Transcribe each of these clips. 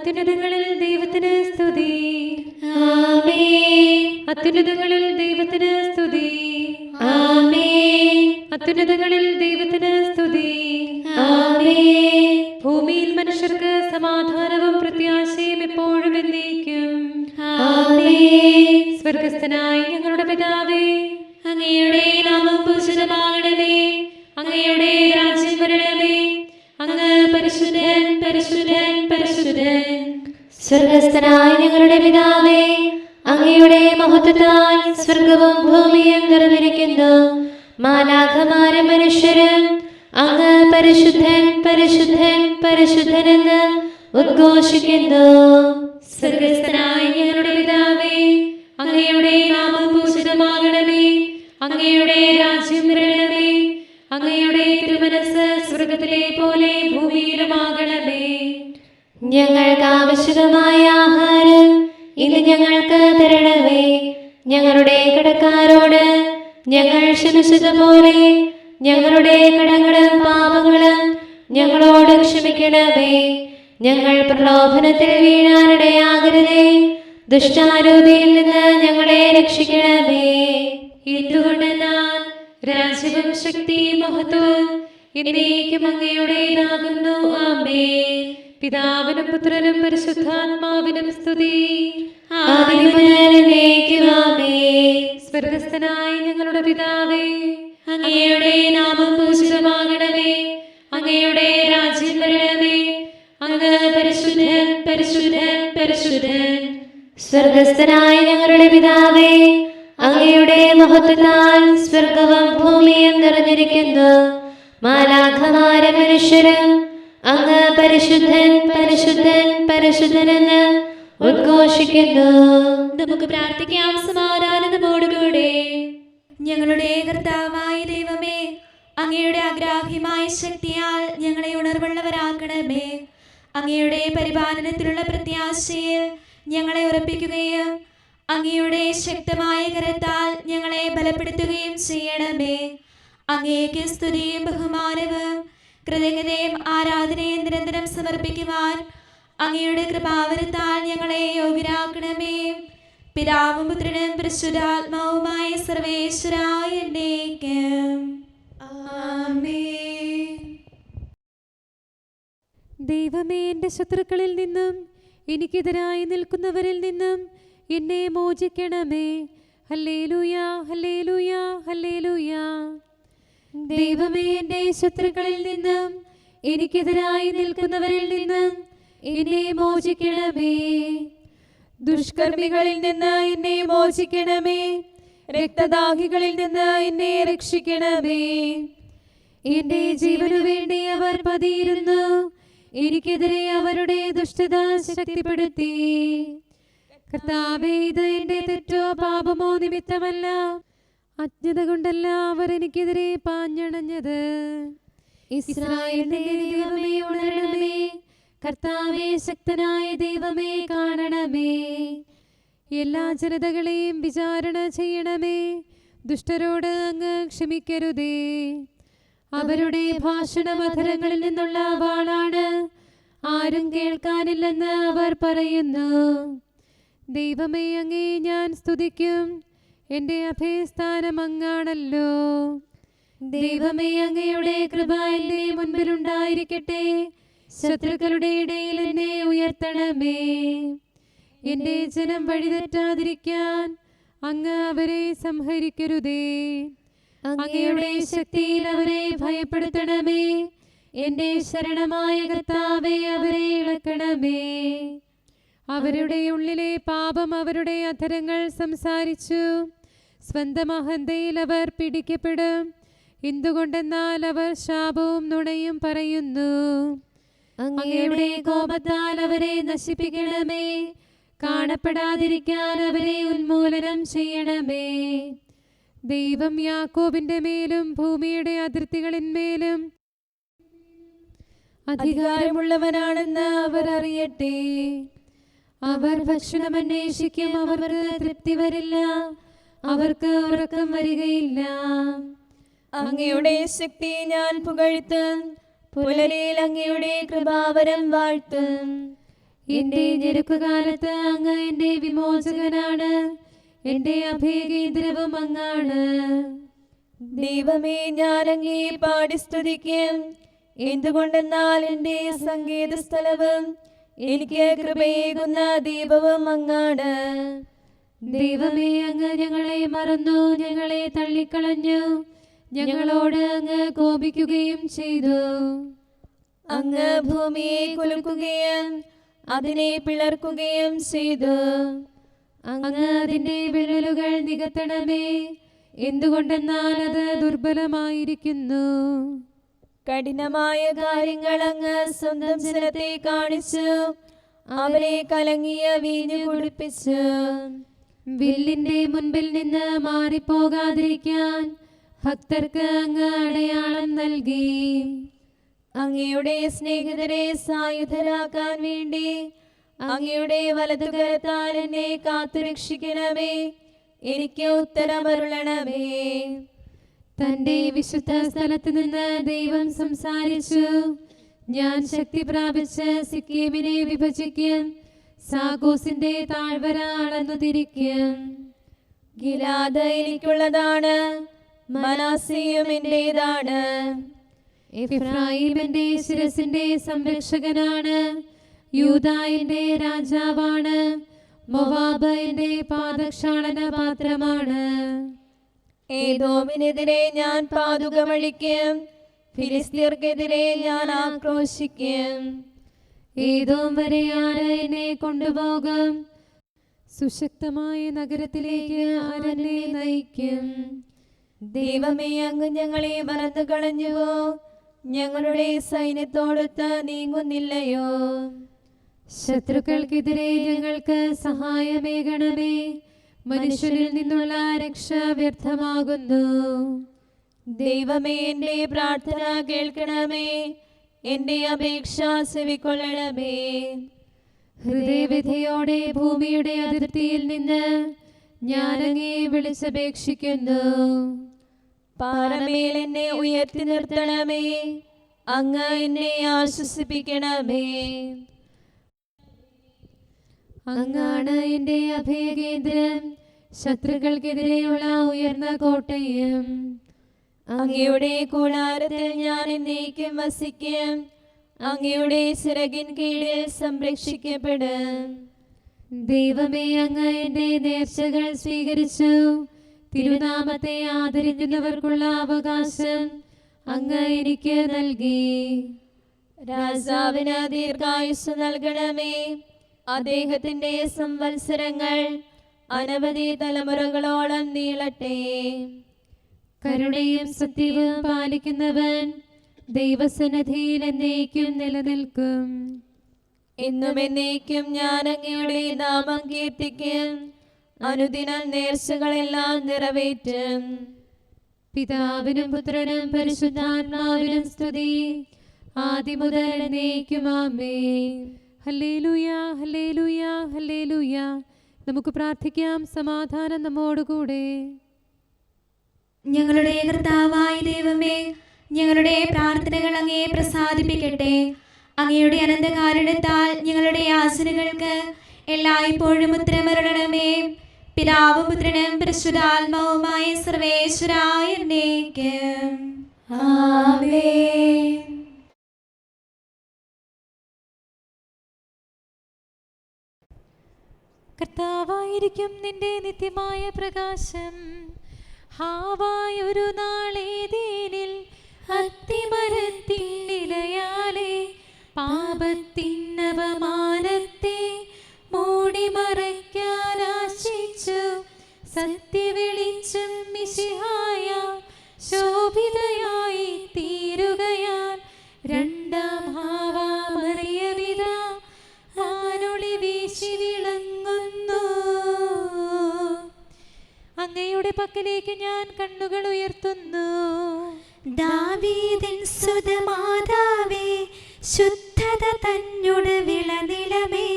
അത്യുന്നതങ്ങളിൽ ദൈവത്തിന് സ്തുതി. ആമേൻ. അത്യുന്നതങ്ങളിൽ ദൈവത്തിന് സ്തുതി. ആമേൻ. അത്യുന്നതങ്ങളിൽ ദൈവത്തിന് സ്തുതി. ആമേൻ. ഭൂമിയിൽ മനുഷ്യർക്ക് സമാധാനവും പ്രത്യാശയും എപ്പോഴും എന്നേക്കും. ആമേൻ. സ്വർഗസ്ഥനായ ഞങ്ങളുടെ പിതാവേ, അങ്ങയുടെ നാമം പൂജിതമാകണമേ. അങ്ങയുടെ രാജ്യം വരണമേ. അങ്ങ് പരിശുദ്ധൻ, പരിശുദ്ധൻ, പരിശുദ്ധൻ. സ്വർഗസ്ഥനായ ഞങ്ങളുടെ പിതാവേ, അങ്ങയുടെ മഹത്വത്താൽ സ്വർഗവും ഭൂമിയും നിറഞ്ഞിരിക്കുന്നു. മാലാഖമാരും മനുഷ്യരും അങ്ങ് പരിശുദ്ധൻ, പരിശുദ്ധൻ, പരിശുദ്ധനെന്ന് ഉദ്ഘോഷിക്കുന്നു. സ്വർഗസ്ഥനായ ഞങ്ങളുടെ പിതാവേ, അങ്ങയുടെ നാമം പൂജിതമാകണമേ. അങ്ങയുടെ രാജ്യം വരണമേ. അങ്ങയുടെ തിരുമനസ്സ് സ്വർഗത്തിലെ പോലെ ഭൂമിയിലുമാകണമേ. ഞങ്ങൾക്ക് ആവശ്യമായ ആഹാരം ഇന്ന് ഞങ്ങൾക്ക് തരണമേ. ഞങ്ങളുടെ കടക്കാരോട് ഞങ്ങൾ ക്ഷമിച്ചതുപോലെ ഞങ്ങളുടെ കടങ്ങളും പാപങ്ങളും ഞങ്ങളോട് ക്ഷമിക്കണമേ. ഞങ്ങൾ പ്രലോഭനത്തിൽ വീഴാനിടയാകരുതേ. ദുഷ്ടാരൂപിയിൽ നിന്ന് ഞങ്ങളെ രക്ഷിക്കണമേ. എന്തുകൊണ്ടെന്നാൽ രാജ്യവും ശക്തിയും മഹത്വവും എന്നേക്കും അങ്ങയുടേതാകുന്നു. ആമേൻ. പിതാവിനും പുത്രനും പരിശുദ്ധാത്മാവിനും സ്തുതി. ആദിയും മുതൽ എന്നേക്കും ആമേൻ. സ്വർഗസ്ഥനായ ഞങ്ങളുടെ പിതാവേ, അങ്ങയുടെ നാമം പൂജിതമാകണമേ. അങ്ങയുടെ രാജ്യം വരണമേ. അങ്ങ് പരിശുദ്ധൻ, പരിശുദ്ധൻ, പരിശുദ്ധൻ. സ്വർഗസ്ഥനായ ഞങ്ങളുടെ പിതാവേ, അങ്ങയുടെ മഹത്വത്താൽ സ്വർഗവും ഭൂമിയും നിറഞ്ഞിരിക്കുന്നു. മാലാഖമാരും മനുഷ്യരും അങ്ങ് പരിശുദ്ധൻ, പരിശുദ്ധൻ, പരിശുദ്ധനെന്ന് ഉദ്ഘോഷിക്കുന്നു. നമുക്ക് പ്രാർത്ഥിക്കാം സമാധാനത്തോടുകൂടെ. ഞങ്ങളുടെ കർത്താവായ ദൈവമേ, അങ്ങയുടെ അഗ്രാഹ്യമായ ശക്തിയാൽ ഞങ്ങളെ ഉണർവുള്ളവരാക്കണമേ. അങ്ങയുടെ പരിപാലനത്തിലുള്ള പ്രത്യാശയിൽ ഞങ്ങളെ ഉറപ്പിക്കുകയും അങ്ങയുടെ ശക്തമായ കരത്താൽ ഞങ്ങളെ ബലപ്പെടുത്തുകയും ചെയ്യണമേ. അങ്ങേക്ക് സ്തുതിയും ബഹുമാനവും കൃതജ്ഞതയും ആരാധനയും നിരന്തരം സമർപ്പിക്കുവാൻ അങ്ങയുടെ കൃപാവരത്താൽ ഞങ്ങളെ യോഗ്യരാക്കണമേ. പിതാവും പുത്രനും പരിശുദ്ധാത്മാവുമായ സർവേശ്വരായ എന്നേക്കും ആമേൻ. ദൈവമേ, എൻ്റെ ശത്രുക്കളിൽ നിന്നും എനിക്കെതിരായി നിൽക്കുന്നവരിൽ നിന്നും എന്നെ മോചിക്കണമേ. Hallelujah, hallelujah, hallelujah. ദൈവമേ, എൻ്റെ ശത്രുക്കളിൽ നിന്നും എനിക്കെതിരായി നിൽക്കുന്നവരിൽ നിന്നും എന്നെ മോചിക്കണമേ. ദുഷ്കർമ്മികളിൽ നിന്ന് എന്നെ മോചിക്കണമേ. രക്തദാഹികളിൽ നിന്ന് എന്നെ രക്ഷിക്കണമേ. എന്റെ ജീവനു വേണ്ടി അവർ പതിയിരുന്നു. എനിക്കെതിരെ അവരുടെ ദുഷ്ടത ശക്തിപ്പെടുത്തി. കർത്താവേ, ഇത് എന്റെ തെറ്റോ പാപമോ നിമിത്തമല്ല, അജ്ഞത കൊണ്ടല്ല അവർ എനിക്കെതിരെ പാഞ്ഞണഞ്ഞത്. ഇസ്രായേലിന്റെ ദൈവമേ, ഉണരണമേ. കർത്താവേ, ശക്തനായ ദൈവമേ, കാണണമേ. എല്ലാ ജനതകളെയും വിചാരണ ചെയ്യണമേ. ദുഷ്ടരോട് അങ്ങ് ക്ഷമിക്കരുതേ. അവരുടെ ഭാഷണമധരങ്ങളിൽ നിന്നുള്ള വാളാണ്, ആരും കേൾക്കാനില്ലെന്ന് അവർ പറയുന്നു. ദൈവമേ, അങ്ങേ ഞാൻ സ്തുതിക്കും. എൻ്റെ അഭയസ്ഥാനം അങ്ങാണല്ലോ. ദൈവമേ, അങ്ങയുടെ കൃപ എൻ്റെ മുൻപിലുണ്ടായിരിക്കട്ടെ. ശത്രുക്കളുടെ ഇടയിൽ എന്നെ ഉയർത്തണമേ. എൻ്റെ ജനം വഴിതെറ്റാതിരിക്കാൻ അങ്ങ് അവരെ സംഹരിക്കരുതേ. അങ്ങയുടെ ശക്തിയിൽ അവരെ ഭയപ്പെടുത്തണമേ. എൻ്റെ ശരണമായ കർത്താവേ, അവരെ ഇളക്കണമേ. അവരുടെ ഉള്ളിലെ പാപം അവരുടെ അധരങ്ങൾ സംസാരിച്ചു. സ്വന്തം അഹന്തയിൽ അവർ പിടിക്കപ്പെടും. എന്തുകൊണ്ടെന്നാൽ അവർ ശാപവും നുണയും പറയുന്നു. അങ്ങയുടെ കോപത്താൽ അവരെ നശിപ്പിക്കണമേ. കാണപ്പെടാതിരിക്കാൻ അവരെ ഉന്മൂലനം ചെയ്യണമേ. ദൈവം യാക്കോബിന്റെ മേലും ഭൂമിയുടെ അതിർത്തികളിന്മേലും അധികാരമുള്ളവനാണെന്ന് അവർ അറിയട്ടെ. അവർ ഭക്ഷണം അന്വേഷിക്കും, അവർക്ക് തൃപ്തി വരില്ല. അവർക്ക് ഉറക്കം വരികയില്ല. അങ്ങയുടെ ശക്തി ഞാൻ പുകഴ്ത്തും. പുലരിയിൽ അങ്ങയുടെ കൃപാവരം വാഴ്ത്തും. എന്റെ ഞെരുക്കുകാലത്ത് അങ്ങ് എന്റെ വിമോചകനാണ്, എന്റെ അഭയകേന്ദ്രവും അങ്ങാണ്. ദൈവമേ, ഞാൻ അങ്ങേ പാടി സ്തുതിക്കും. എന്തുകൊണ്ടെന്നാൽ എന്റെ സങ്കേത സ്ഥലവും എനിക്ക് കൃപയേകുന്ന ദീപവും അങ്ങാണ്. ദൈവമേ, അങ്ങ് ഞങ്ങളെ മറന്നു, ഞങ്ങളെ തള്ളിക്കളഞ്ഞു, ഞങ്ങളോട് അങ്ങ് കോപിക്കുകയും ചെയ്തു. അങ്ങ് ഭൂമിയെ കുലുക്കുകയും അതിനെ പിളർക്കുകയും ചെയ്തു. അങ്ങ് അതിന്റെ വിള്ളലുകൾ നികത്തണമേ, എന്തുകൊണ്ടെന്നാൽ അത് ദുർബലമായിരിക്കുന്നു. കഠിനമായ കാര്യങ്ങൾ അങ്ങ് സ്വന്തം ജനത്തെ കാണിച്ചു, അവരെ കലങ്ങിയ വീഞ്ഞു കുടിപ്പിച്ചു. വില്ലിന്റെ മുൻപിൽ നിന്ന് മാറിപ്പോകാതിരിക്കാൻ ഭക്തർക്ക് അങ്ങ് അടയാളം നൽകി. അങ്ങയുടെ സ്നേഹിതരെ സായുധരാക്കാൻ വേണ്ടി അങ്ങയുടെ വലതുകരത്താൽ എന്നെ കാത്തുരക്ഷിക്കണമേ. എനിക്ക് ഉത്തരമരുളണമേ. തന്റെ വിശുദ്ധ സ്ഥലത്ത് നിന്ന് ദൈവം സംസാരിച്ചു. ഞാൻ ശക്തി പ്രാപിച്ച് സിക്കീമിനെ വിഭജിക്കും, സാഗോസിന്റെ താഴ്വര അളന്നു തിരിക്കും. ഗിലാദ് എനിക്കുള്ളതാണ്, മനാസയും എന്റേതാണ്. എഫ്രായിം എന്റെ ശിരസിന്റെ സംരക്ഷകനാണ്, യൂദാ എന്റെ രാജാവാണ്, മോവാബ് എന്റെ പാദക്ഷാളന പാത്രമാണ്. ഏദോമിനെതിരെ ഞാൻ പാതുകമഴിക്കും, ഫിലിസ്തീർക്കെതിരെ ഞാൻ ആക്രോശിക്കും. ഏദോം വരെ ആര് എന്നെ കൊണ്ടുപോകും? സുശക്തമായ നഗരത്തിലേക്ക് ആരെന്നെ നയിക്കും? ദൈവമേ, അങ്ങ് ഞങ്ങളെ മറന്നു കളഞ്ഞുവോ? ഞങ്ങളുടെ സൈന്യത്തോടൊത്ത് നീങ്ങുന്നില്ലയോ? ശത്രുക്കൾക്കെതിരെ ഞങ്ങൾക്ക് സഹായമേകണമേ. മനുഷ്യരിൽ നിന്നുള്ള രക്ഷ വ്യർത്ഥമാകുന്നു. ദൈവമേ, എന്റെ പ്രാർത്ഥന കേൾക്കണമേ, എന്റെ അപേക്ഷ ചെവിക്കൊള്ളണമേ. ഹൃദയവ്യഥയോടെ ഭൂമിയുടെ അതിർത്തിയിൽ നിന്ന് ഞാൻ അങ്ങേ വിളിച്ചപേക്ഷിക്കുന്നു. പാറമേൽ എന്നെ ഉയർത്തി നിർത്തണമേ, അങ്ങ് എന്നെ ആശ്വസിപ്പിക്കണമേ. അങ്ങാണ് എന്റെ അഭയകേന്ദ്രം, ശത്രുക്കൾക്കെതിരെയുള്ള ഉയർന്ന കോട്ടയും. അങ്ങയുടെ കൂടാരത്തിൽ ഞാൻ എന്നേക്കും വസിക്കും, അങ്ങയുടെ ചിറകിൻ കീഴിൽ സംരക്ഷിക്കപ്പെടും. ദൈവമേ, അങ്ങ് എന്റെ നേർച്ചകൾ സ്വീകരിച്ചു. തിരുനാമത്തെ ആദരിക്കുന്നവർക്കുള്ള അവകാശം അങ്ങ് എനിക്ക് നൽകി. രാജാവിന് ദീർഘായുസ് നൽകണമേ. അദ്ദേഹത്തിന്റെ സംവത്സരങ്ങൾ അനവധി തലമുറകളോളം നീളട്ടെ. കരുണയും സത്യവും പാലിക്കുന്നവൻ ദൈവസന്നിധിയിൽ എന്നേക്കും നിലനിൽക്കും. എന്നും എന്നേക്കും ഞാൻ അങ്ങയുടെ നാമം കീർത്തിക്കും, അനുദിനം നേർച്ചകളെല്ലാം നിറവേറ്റും. പിതാവിനും പുത്രനും പരിശുദ്ധാത്മാവിനും സ്തുതി, ആദിമുതൽ എന്നേക്കും ആമേൻ. Hallelujah, hallelujah, hallelujah. നമുക്ക് പ്രാർത്ഥിക്കാം. സമാധാനം നമ്മോടുകൂടെ. ഞങ്ങളുടെ കർത്താവായ ദൈവമേ, ഞങ്ങളുടെ പ്രാർത്ഥനകൾ അങ്ങയെ പ്രസാദിപ്പിക്കട്ടെ. അങ്ങയുടെ അനന്തകാരുണ്യത്താൽ ഞങ്ങളുടെ യാചനകൾക്ക് എല്ലായ്പ്പോഴും ഉത്തരമരുളണമേ. പിതാവും പുത്രനും പരിശുദ്ധാത്മാവുമായ സർവേശ്വരായ എന്നേക്കും ആമേൻ. കർത്താവായിരിക്കും നിന്റെ നിത്യമായ പ്രകാശം. ഹാവായൊരു നാളേതേനിൽ അത്തിമരത്തിൻ ഇലയാലെ പാപത്തിനവമാനത്തെ മൂടിമറയ്ക്കാൻ ആശിച്ചു. സത്യവെളിച്ചം മിശിഹായ ശോഭിതയായി തീരുകയാൽ രണ്ടാം ഹാവാ മറിയവിധ വാനൊളി വീശി വിളങ്ങുന്നു. അങ്ങയുടെ പക്കലേക്ക് ഞാൻ കണ്ണുകൾ ഉയർത്തുന്നു. ദാവീദിൻ സുതമാതാവേ, ശുദ്ധത തന്നോട് വിളനിലമേ,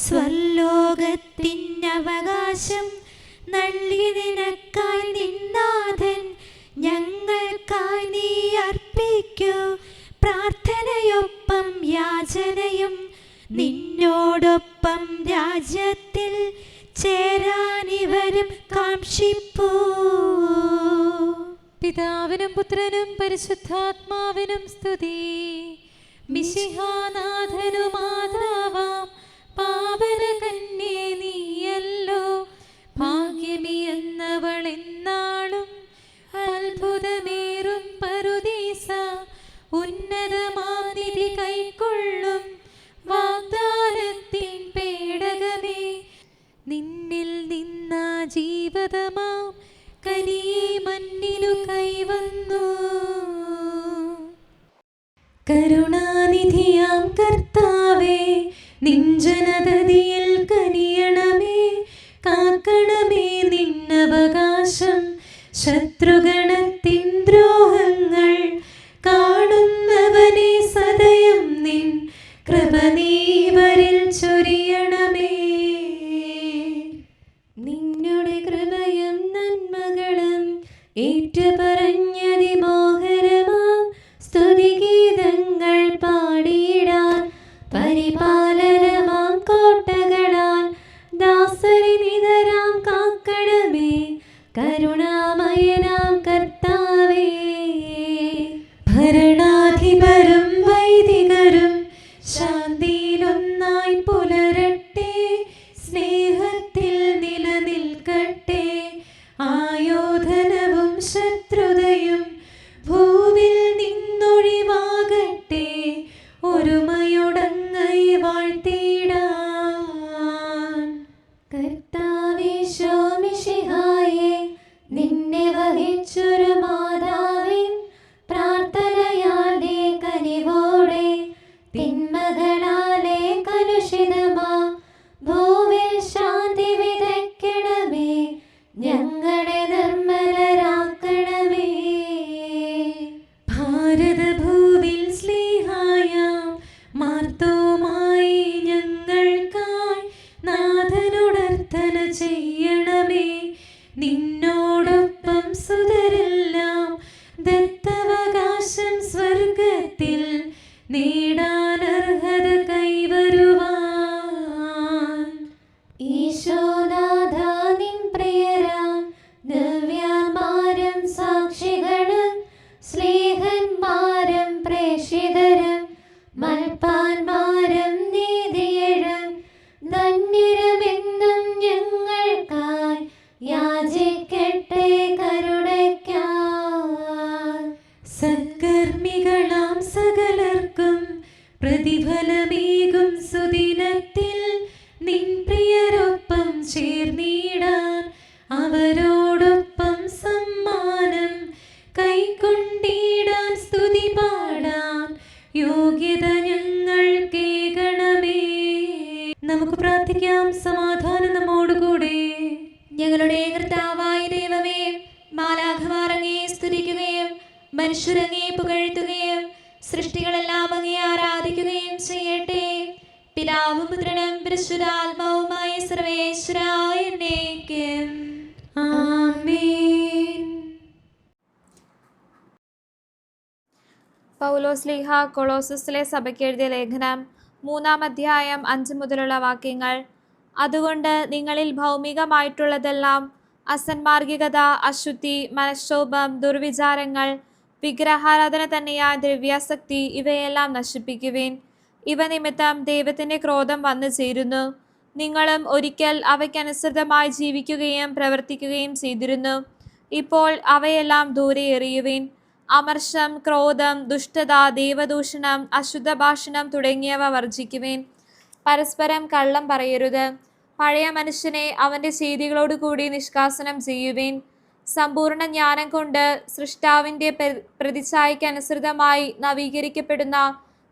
സ്വർലോകത്തിനവകാശം നൽകി നിനക്കായി നിന്നാഥൻ ഞങ്ങൾക്കായി നീ അർപ്പിക്കൂ പ്രാർത്ഥനയൊപ്പം യാചനയും. നിന്നോടൊപ്പം രാജ്യത്തിൽ ചേരാനിവരും കാക്ഷിപ്പൂ. പിതാവിനും പുത്രനും പരിശുദ്ധാത്മാവിനും സ്തുതി. മിശിഹാനാഥനു മാതാവാം പാവന കന്യേ നീയല്ലോ. ഭാഗ്യമീയെന്നവൾ എന്നാളും അത്ഭുതമേറും പറുദീസ. ഉന്നതമാനിധി കൈക്കൊള്ളും വാഗ്ദാനത്തിൻ പേടകമേ. നിന്നിൽ നിന്ന ജീവതമാം കനിയെ മണ്ണിലു കൈവന്നു. കരുണാനിധിയാം കർത്താവേ, നിൻ ജനതതിയിൽ കനിയണമേ. കാക്കണമേ നിന്നവകാശം ശത്രുഗണത്തിൻ ദ്രോഹങ്ങൾ. കാണുന്നവനെ സദയം നിൻ കൃപ നീവരിൽ ചൊരിയണമേ. നിന്നുടെ കൃപയും നന്മകളും ഏറ്റുപറഞ്ഞതിമോഹരമാം സ്തുതിഗീതങ്ങൾ പാടിയിടാൻ. പരിപാലനമാം കോട്ടകളാൽ ദാസരി നിതരാം കാക്കണമേ. കരുണാമയനാം കർത്താവേ, ഭരണാധിപരും വൈദികരും ശാന്തിയിലൊന്നായി പുലരട്ടെ. സ്നേഹത്തിൽ നിലനിൽക്കട്ടെ. ആയോധനവും ശത്രുതയും ഭൂവിൽ നിന്നൊഴിവാകട്ടെ. ഒരുമയുടങ്ങൈ വാഴ്ത്തിടാൻ. കർത്താവീശോ മിശിഹായേ, നിന്നെ വഹിച്ചൊരു മാതാവിൻ പ്രാർത്ഥനയാലെ കനിവോടെ തിന്മകളാലെ കലുഷിതമാ ഭൂവിൽ ശാന്തി വിതയ്ക്കണമേ. ഞങ്ങളെ നിർമ്മലരാക്കണമേ. ഭാരതഭൂവിൽ സ്ലീഹായാം മാർത്തോമായി ഞങ്ങൾക്കായി നാഥനോടർത്ഥന ചെയ്യണമേ. നിന്നോടൊപ്പം സുതരെല്ലാം ദത്തവകാശം സ്വർഗത്തിൽ നേടാനർഹത കൈവരുവാൻ. ഈശോനാഥ നിൻ പ്രിയരാം ദിവ്യന്മാരും സാക്ഷികളും സ്നേഹന്മാരും പ്രേക്ഷിതരും മൽപ്പാന്മാരും നീതിയഴും ധന്യരുമെന്നും ഞങ്ങൾക്കായി യാചിക്കട്ടെ കരുണയ്ക്കായി. സത്കർമ്മികളാം സകലർക്കും പ്രതിഫലമേകും സുദിനത്തിൽ നിൻ പ്രിയരൊപ്പം ചേർന്നിടാൻ. അവരോടൊപ്പം സമ്മാനം കൈക്കൊണ്ടിടാൻ. സ്തുതി പാടാൻ യോഗ്യത ഞങ്ങൾ കേൾക്കണമേ. നമുക്ക് പ്രാർത്ഥിക്കാം. സമാധാനം നമ്മോടുകൂടെ. ഞങ്ങളുടെ കർത്താവായ ദൈവമേ, മാലാഖമാർ അങ്ങയെ സ്തുതിക്കുകയും മനുഷ്യരങ്ങയെ പുകഴ്ത്തുകയും സൃഷ്ടികളെല്ലാം അങ്ങയെ ആരാധിക്കുകയും ചെയ്യട്ടെ. പിതാവും പുത്രനും പരിശുദ്ധാത്മാവുമായ സർവേശ്വരായ എന്നേക്കും ആമേൻ. പൗലോസ്ലീഹ കൊളോസസിലെ സഭയ്ക്ക് എഴുതിയ ലേഖനം 3-ാം അധ്യായം 5 മുതലുള്ള വാക്യങ്ങൾ. അതുകൊണ്ട് നിങ്ങളിൽ ഭൗമികമായിട്ടുള്ളതെല്ലാം അസന്മാർഗികത, അശുദ്ധി, മനഃക്ഷോഭം, ദുർവിചാരങ്ങൾ, വിഗ്രഹാരാധന തന്നെയായ ദ്രവ്യാസക്തി ഇവയെല്ലാം നശിപ്പിക്കുവിൻ. ഇവ നിമിത്തം ദൈവത്തിൻ്റെ ക്രോധം വന്നു ചേരുന്നു. നിങ്ങളും ഒരിക്കൽ അവയ്ക്കനുസൃതമായി ജീവിക്കുകയും പ്രവർത്തിക്കുകയും ചെയ്തിരുന്നു. ഇപ്പോൾ അവയെല്ലാം ദൂരെ എറിയുവിൻ. അമർഷം, ക്രോധം, ദുഷ്ടത, ദൈവദൂഷണം, അശുദ്ധ ഭാഷണം തുടങ്ങിയവ വർജിക്കുവിൻ. പരസ്പരം കള്ളം പറയരുത്. പഴയ മനുഷ്യനെ അവൻ്റെ ചെയ്തികളോടുകൂടി നിഷ്കാസനം ചെയ്യുവിൻ. സമ്പൂർണ്ണ ജ്ഞാനം കൊണ്ട് സൃഷ്ടാവിൻ്റെ പ്രതിച്ഛായയ്ക്കനുസൃതമായി നവീകരിക്കപ്പെടുന്ന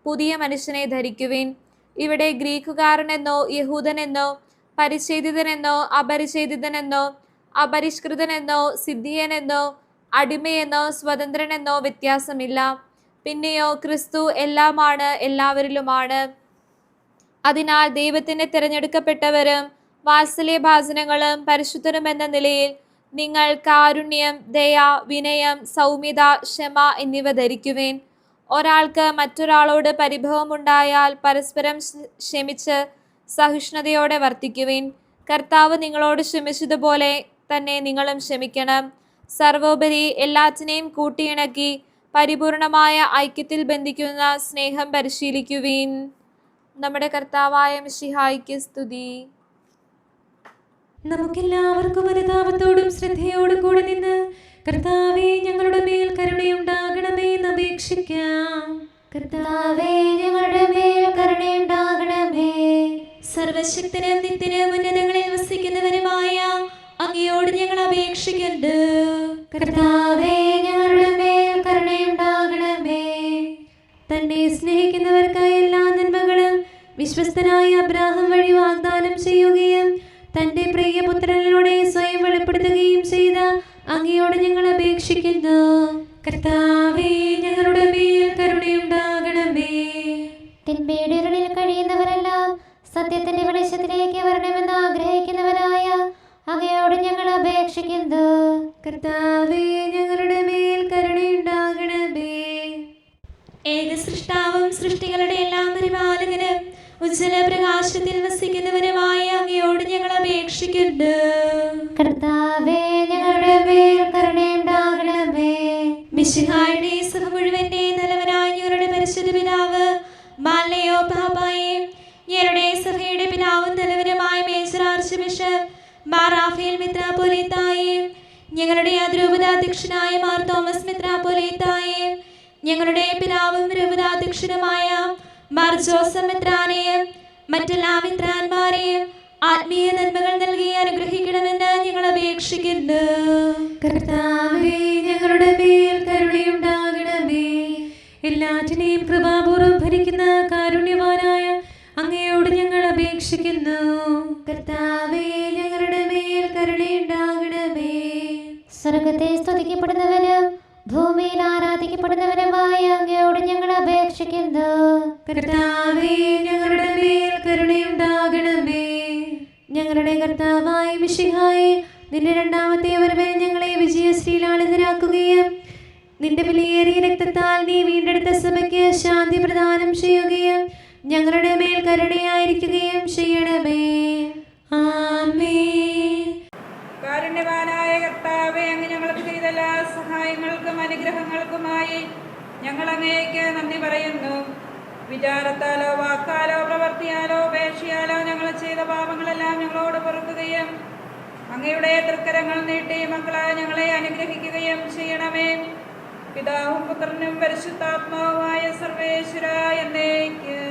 പുതിയ മനുഷ്യനെ ധരിക്കുവിൻ. ഇവിടെ ഗ്രീക്കുകാരനെന്നോ യഹൂദനെന്നോ പരിച്ഛേദിതനെന്നോ അപരിച്ഛേദിതനെന്നോ അപരിഷ്കൃതനെന്നോ സിദ്ധിയനെന്നോ അടിമയെന്നോ സ്വതന്ത്രനെന്നോ വ്യത്യാസമില്ല. പിന്നെയോ ക്രിസ്തു എല്ലാമാണ്, എല്ലാവരിലുമാണ്. അതിനാൽ ദൈവത്തിൻ്റെ തിരഞ്ഞെടുക്കപ്പെട്ടവരും വാത്സല്യഭാജനങ്ങളും പരിശുദ്ധരുമെന്ന നിലയിൽ നിങ്ങൾ കാരുണ്യം, ദയ, വിനയം, സൗമ്യത, ക്ഷമ എന്നിവ ധരിക്കുവേൻ. ഒരാൾക്ക് മറ്റൊരാളോട് പരിഭവമുണ്ടായാൽ പരസ്പരം ക്ഷമിച്ച് സഹിഷ്ണുതയോടെ വർത്തിക്കുവിൻ. കർത്താവ് നിങ്ങളോട് ക്ഷമിച്ചതുപോലെ തന്നെ നിങ്ങളും ക്ഷമിക്കണം. സർവോപരി എല്ലാറ്റിനെയും കൂട്ടിയിണക്കി പരിപൂർണമായ ഐക്യത്തിൽ ബന്ധിക്കുന്ന സ്നേഹം പരിശീലിക്കുവിൻ. നമ്മുടെ കർത്താവായ മിശിഹായ്ക്ക് സ്തുതി. നമുക്കെല്ലാവർക്കും അനുതാപത്തോടും ശ്രദ്ധയോടും കൂടെ നിന്ന് കർത്താവേ ഞങ്ങളുടെ മേൽ കരുണയുണ്ടാകണമേ എന്ന് അപേക്ഷിക്കാം. കർത്താവേ ഞങ്ങളുടെ മേൽ കരുണയുണ്ടാകണമേ. സർവശക്തനും നിത്യനും ഉന്നതങ്ങളിൽ വസിക്കുന്നവരുമായ അങ്ങയോട് ഞങ്ങൾ അപേക്ഷിക്കുന്നു. കർത്താവേ ഞങ്ങളുടെ മേൽ കരുണയുണ്ടാകണമേ. തന്നെ സ്നേഹിക്കുന്നവർക്കായി എല്ലാ നന്മകളും വിശ്വസ്തനായ അബ്രാഹാം വഴി വാഗ്ദാനം ചെയ്യുകയും തന്റെ പ്രിയപുത്രനിലൂടെ സ്വയം വെളിപ്പെടുത്തുകയും ചെയ്ത അങ്ങയോട് ഞങ്ങൾ അപേക്ഷിക്കുന്നു. കർത്താവേ ഞങ്ങളുടെ മേൽ കരുണയുണ്ടാകണമേ. തിന്മയുടെ ഇരുളിൽ കഴിയുന്നവരെല്ലാം സത്യത്തിന്റെ വെളിച്ചത്തിലേക്ക് വരണമെന്ന് ആഗ്രഹിക്കുന്നവരായ അങ്ങയോട് ഞങ്ങൾ അപേക്ഷിക്കുന്നു. കർത്താവേ ഞങ്ങളുടെ മേൽ കരുണയുണ്ടാകണമേ. ഏകസൃഷ്ടാവും സൃഷ്ടികളുടെ എല്ലാം പരിപാലകനും ഉജ്ജ്വല പ്രകാശത്തിൽ വസിക്കുന്നവരുമായ അങ്ങയോട് ഞങ്ങൾ അപേക്ഷിക്കുന്നു. കർത്താവേ ഞങ്ങളുടെ മേൽ കരുണയുണ്ടാകണമേ. മിശിഹായുടെ സഭ മുഴുവന്റെ നല്ലവനായ ഞങ്ങളുടെ പരിശുദ്ധ പിതാവ് മാലയോ പാപ്പായെ, ഞങ്ങളുടെ സഭയുടെ പിതാവും നല്ലവനുമായ major archbishop Mar Raphael മെത്രാപ്പോലീത്തായെ, ഞങ്ങളുടെ അതിരൂപതാധ്യക്ഷനായ മാർ തോമസ് മെത്രാപ്പോലീത്തായെ, ഞങ്ങളുടെ പിതാവും രൂപതാധ്യക്ഷനുമായ മാർ ജോസഫ് മെത്രാനെയും മറ്റെല്ലാ മെത്രാന്മാരെയും ആത്മീയ നന്മകൾ നൽകി അനുഗ്രഹിക്കണമെന്ന് ഞങ്ങൾ അപേക്ഷിക്കുന്നു. കർത്താവേ ഞങ്ങളുടെ മേൽ കരുണയുണ്ടാകണമേ. എല്ലാറ്റിനെയും കൃപാപൂർവ്വം ഭരിക്കുന്ന കാരുണ്യവാനായ അങ്ങയോട് ഞങ്ങൾ അപേക്ഷിക്കുന്നു. കർത്താവേ ഞങ്ങളുടെ മേൽ കരുണയുണ്ടാകണമേ. സ്വർഗത്തെ സ്തുതിക്കപ്പെടുന്നവനും ഭൂമിയിൽ ആരാധിക്കപ്പെടുന്നവനുമായ അങ്ങയോട് ഞങ്ങൾ അപേക്ഷിക്കുന്നു. കർത്താവേ ഞങ്ങളുടെ മേൽ കരുണയുണ്ടാകണമേ. ഞങ്ങളുടെ കർത്താവായ മിശിഹായേ, നിന്റെ രണ്ടാമത്തെ വരവിൽ ഞങ്ങളെ വിജയശ്രീലാളിതരാക്കുകയും നിന്റെ വിലയേറിയ രക്തത്താൽ നീ വീണ്ടെടുത്ത സഭയ്ക്ക് ശാന്തി പ്രദാനം ചെയ്യുകയും ഞങ്ങളുടെ മേൽ കരുണയായിരിക്കുകയും ചെയ്യണമേ. ആമേൻ. കാരുണ്യവാനായ കർത്താവേ, അങ്ങ് ഞങ്ങൾക്ക് ചെയ്ത എല്ലാ സഹായങ്ങൾക്കും അനുഗ്രഹങ്ങൾക്കുമായി ഞങ്ങൾ അങ്ങേക്ക് നന്ദി പറയുന്നു. വിചാരത്താലോ വാക്കാലോ പ്രവർത്തിയാലോ ഉപേക്ഷയാലോ ഞങ്ങൾ ചെയ്ത പാപങ്ങളെല്ലാം ഞങ്ങളോട് പൊറുക്കുകയും അങ്ങയുടെ തൃക്കരങ്ങൾ നീട്ടി മക്കളായ ഞങ്ങളെ അനുഗ്രഹിക്കുകയും ചെയ്യണമേ. പിതാവും പുത്രനും പരിശുദ്ധാത്മാവുമായ സർവേശ്വര എന്നേക്കും